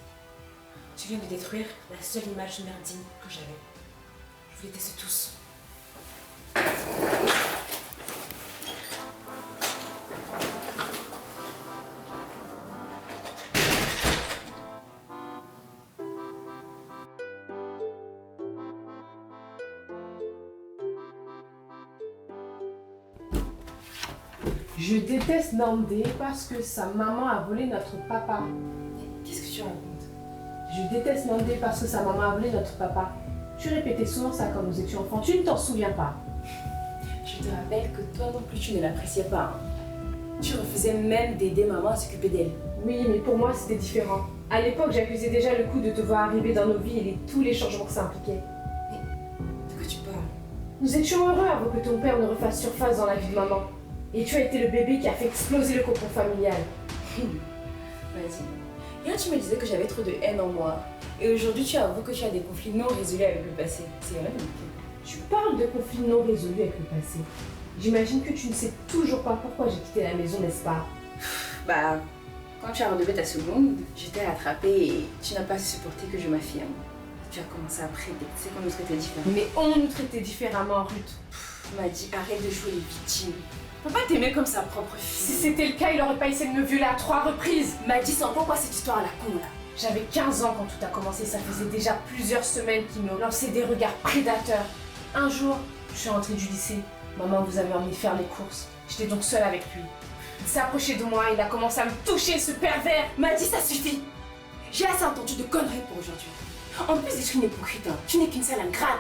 Tu viens de détruire la seule image mère digne que j'avais. Je vous déteste tous. Je déteste Nandé parce que sa maman a volé notre papa. Qu'est-ce que tu racontes? Je déteste Nandé parce que sa maman a volé notre papa. Tu répétais souvent ça quand nous étions enfants. Tu ne t'en souviens pas. Je te rappelle que toi non plus tu ne l'appréciais pas. Hein. Tu refusais même d'aider maman à s'occuper d'elle. Oui, mais pour moi c'était différent. À l'époque, j'accusais déjà le coup de te voir arriver dans nos vies et tous les changements que ça impliquait. De quoi tu parles? Nous étions heureux avant que ton père ne refasse surface dans la vie de maman. Et tu as été le bébé qui a fait exploser le cocon familial. Vas-y. Hier tu me disais que j'avais trop de haine en moi. Et aujourd'hui tu avoues que tu as des conflits non résolus avec le passé. C'est vrai? Tu parles de conflits non résolus avec le passé. J'imagine que tu ne sais toujours pas pourquoi j'ai quitté la maison, n'est-ce pas? Bah, quand tu as redoublé ta seconde, je t'ai attrapée et tu n'as pas supporté que je m'affirme. Tu as commencé à prétexter c'est qu'on nous traitait différemment. Mais on nous traitait différemment, Ruth. Tu m'as dit arrête de jouer les victimes. Papa t'aimait comme sa propre Si fille. c'était le cas, il aurait pas essayé de me violer à 3 reprises. M'a dit c'est encore quoi cette histoire à la con là? J'avais 15 ans quand tout a commencé, ça faisait déjà plusieurs semaines qu'il me lançait des regards prédateurs. Un jour, je suis rentrée du lycée. Maman vous avait emmené faire les courses. J'étais donc seule avec lui. Il s'est approché de moi, il a commencé à me toucher, ce pervers. M'a dit ça suffit. J'ai assez entendu de conneries pour aujourd'hui. En plus d'être une hypocrite, hein, tu n'es qu'une sale ingrate.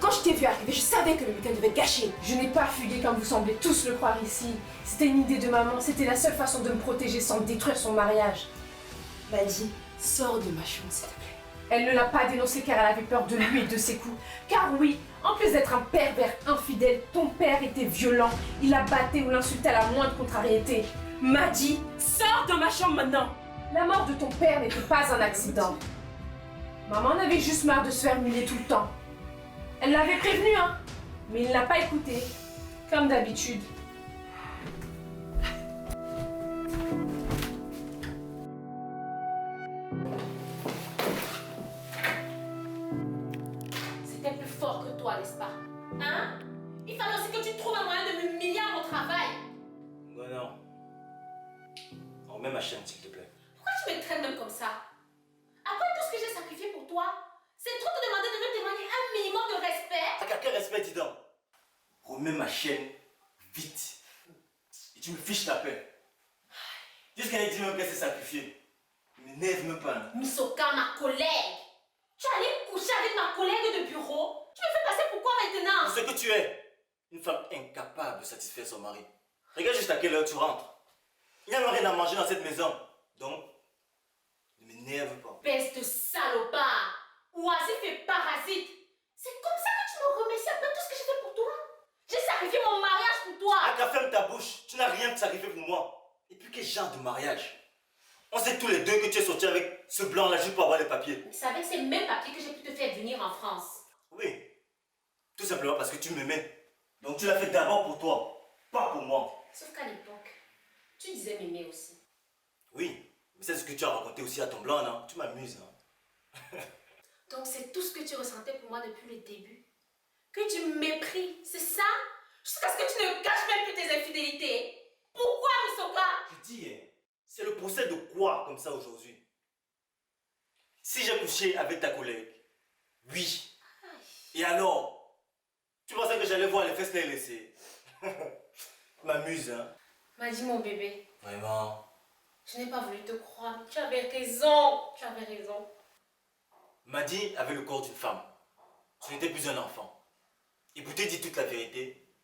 Quand je t'ai vu arriver, je savais que le week-end devait être gâché. Je n'ai pas fugué comme vous semblez tous le croire ici. C'était une idée de maman, c'était la seule façon de me protéger sans détruire son mariage. M'a dit sors de ma chambre s'il te plaît. Elle ne l'a pas dénoncé car elle avait peur de lui et de ses coups. Car oui, en plus d'être un pervers infidèle, ton père était violent. Il la battait ou l'insultait à la moindre contrariété. M'a dit sors de ma chambre maintenant. La mort de ton père n'était pas un accident. Maman en avait juste marre de se faire humilier tout le temps. Elle l'avait prévenu, hein, mais il ne l'a pas écouté, comme d'habitude. C'était plus fort que toi, n'est-ce pas? Hein? Il fallait aussi que tu trouves un moyen de m'humilier à mon travail. Non, non. Remets ma chaîne, s'il te plaît. Pourquoi tu me traînes même comme ça? Après tout ce que j'ai sacrifié pour toi, c'est trop te demander de me témoigner un minimum de respect. T'as quel respect, dis donc? Remets ma chaîne, vite. Et tu me fiches ta paix. Juste qu'elle dit même qu'elle s'est sacrifiée. Ne m'énerve même pas. Hein. Misoka, ma collègue. Tu es allé coucher avec ma collègue de bureau. Tu me fais passer pour quoi maintenant? C'est ce que tu es. Une femme incapable de satisfaire son mari. Regarde juste à quelle heure tu rentres. Il n'y a même rien à manger dans cette maison. Donc, ne m'énerve pas. Baisse de salopard. Oisif et parasite. C'est comme ça que tu me remercies après tout ce que j'ai fait pour toi? J'ai sacrifié mon mariage pour toi. Aka, ferme ta bouche. Tu n'as rien de sacrifié pour moi. Et puis quel genre de mariage? On sait tous les deux que tu es sorti avec ce blanc-là juste pour avoir les papiers. C'est avec ces mêmes papiers que j'ai pu te faire venir en France. Oui. Tout simplement parce que tu m'aimais. Donc tu l'as fait d'abord pour toi, pas pour moi. Sauf qu'à l'époque, tu disais m'aimer aussi. Oui, mais c'est ce que tu as raconté aussi à ton blanc, non? Tu m'amuses, hein? Donc c'est tout ce que tu ressentais pour moi depuis le début. Que tu me méprises, c'est ça? Jusqu'à ce que tu ne caches même plus tes infidélités. Pourquoi, Misoka? Je dis, hein, c'est le procès de quoi comme ça aujourd'hui? Si j'ai couché avec ta collègue, oui. Et alors? Tu pensais que j'allais voir les fesses les laisser? Tu m'amuses, hein? M'a dit mon bébé. Vraiment? Je n'ai pas voulu te croire. Tu avais raison. Tu avais raison. Madi avait le corps d'une femme. Ce n'était plus un enfant. Et pour te dire toute la vérité,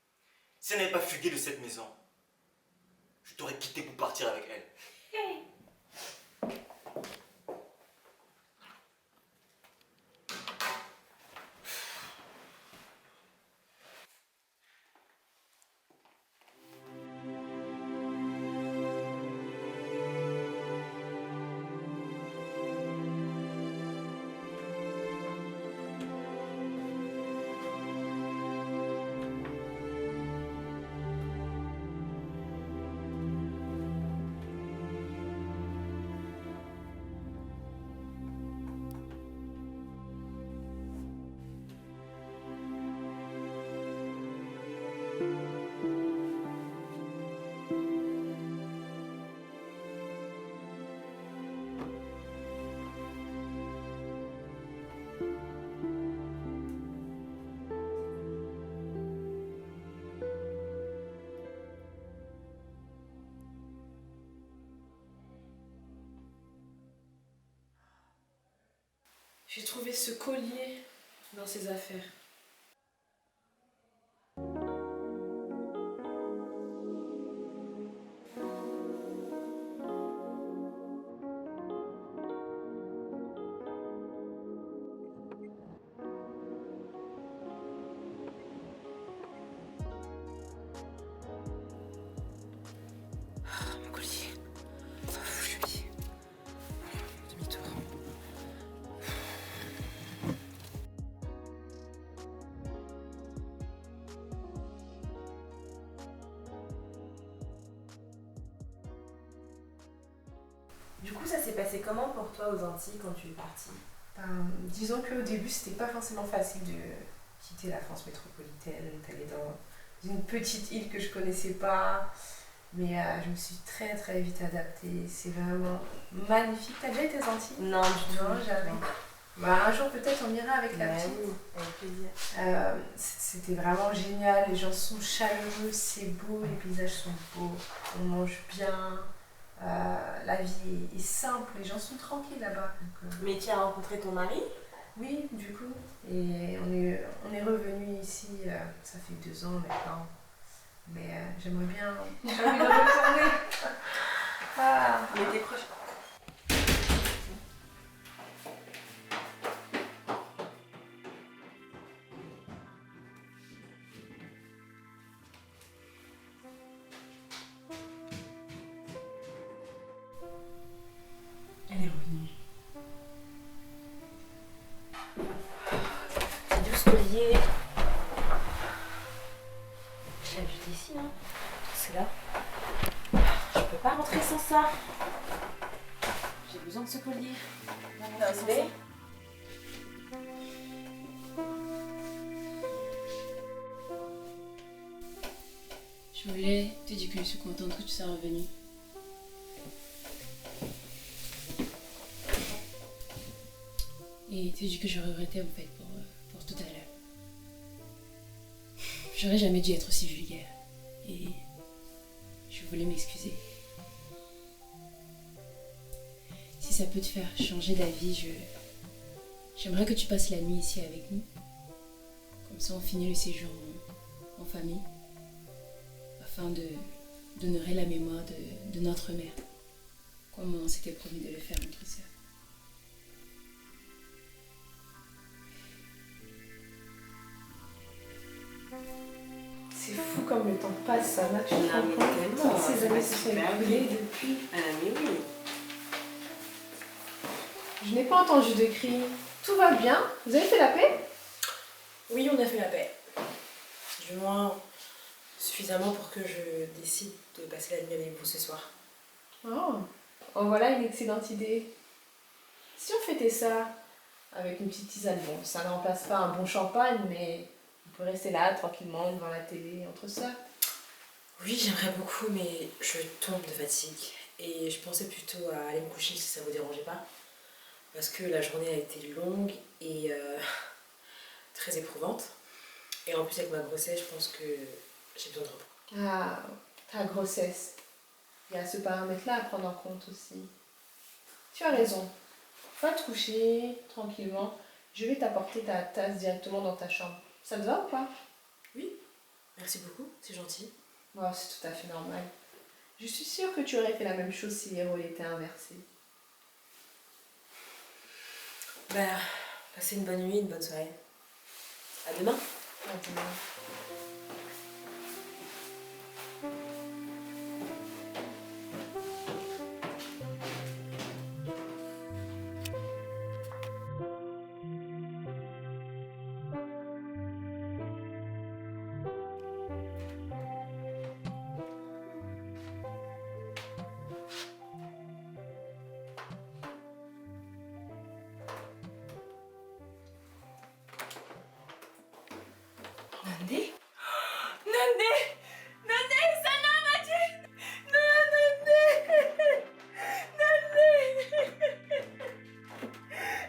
si elle n'avait pas fugué de cette maison, je t'aurais quitté pour partir avec elle. Hey. J'ai trouvé ce collier dans ses affaires. Mon collier. Je lui. Demi-tour. Du coup, ça s'est passé comment pour toi aux Antilles quand tu es partie? Disons qu'au début, c'était pas forcément facile de quitter la France métropolitaine, d'aller dans une petite île que je connaissais pas. Mais je me suis très très vite adaptée. C'est vraiment magnifique. T'as déjà été aux Antilles? Non, du tout. Non, jamais. Bah, un jour peut-être on ira avec la Ouais, petite. oui, avec plaisir. C'était vraiment génial. Les gens sont chaleureux, c'est beau, les paysages sont beaux, on mange bien. La vie est simple, les gens sont tranquilles là-bas. Donc, Mais tu as rencontré ton mari? oui, du coup. Et on est revenu ici, ça fait 2 ans maintenant. Mais j'aimerais bien. J'ai envie de retourner. Ah. L'été prochain. Elle est revenue. C'est d'où ce collier? Je l'ai acheté ici, hein. C'est là. Je peux pas rentrer sans ça. J'ai besoin de ce collier. T'as Sans idée? ça. Je voulais te dire que je suis contente que tu sois revenue. Et te dire que je regrettais en fait pour tout à l'heure. J'aurais jamais dû être aussi vulgaire. Et je voulais m'excuser. Si ça peut te faire changer d'avis, j'aimerais que tu passes la nuit ici avec nous. Comme ça on finit le séjour en famille. Afin d'honorer la mémoire de notre mère. Comme on s'était promis de le faire entre sœurs. C'est fou comme le temps passe, ça m'a tu te rends mais compte? tellement, Toutes ces ça années passe se sont super écoulées vite. depuis. Ah, mais oui. Je n'ai pas entendu de cri. Tout va bien? Vous avez fait la paix? Oui, on a fait la paix. Du moins, suffisamment pour que je décide de passer la nuit avec vous ce soir. Oh, oh voilà une excellente idée. Si on fêtait ça avec une petite tisane, bon, ça ne remplace pas un bon champagne, mais on peut rester là tranquillement devant la télé entre ça. Oui, j'aimerais beaucoup, mais je tombe de fatigue. Et je pensais plutôt à aller me coucher si ça vous dérangeait pas. Parce que la journée a été longue et très éprouvante. Et en plus, avec ma grossesse, je pense que j'ai besoin de repos. Ah, ta grossesse. Il y a ce paramètre-là à prendre en compte aussi. Tu as raison. Va te coucher tranquillement. Je vais t'apporter ta tasse directement dans ta chambre. Ça te va ou pas? Oui, merci beaucoup, c'est gentil. Oh, c'est tout à fait normal. Je suis sûre que tu aurais fait la même chose si les rôles étaient inversés. Bah, passez une bonne nuit, une bonne soirée. À demain. À demain. Nandé? Nandé! Nandé, ça n'a pas dit! Non, Nandé! Nandé!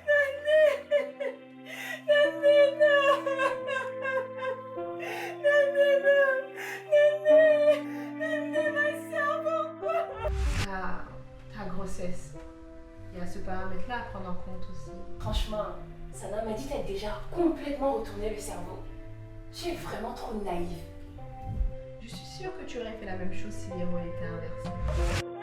Nandé! Nandé, non! Nandé, non! Nandé! Nandé, ma soeur, pourquoi? Ta grossesse. Il y a ce paramètre-là à prendre en compte aussi. Franchement, Sana m'a dit t'as déjà complètement retourné le cerveau. Tu es vraiment trop naïve. Je suis sûre que tu aurais fait la même chose si les rôles étaient inversés.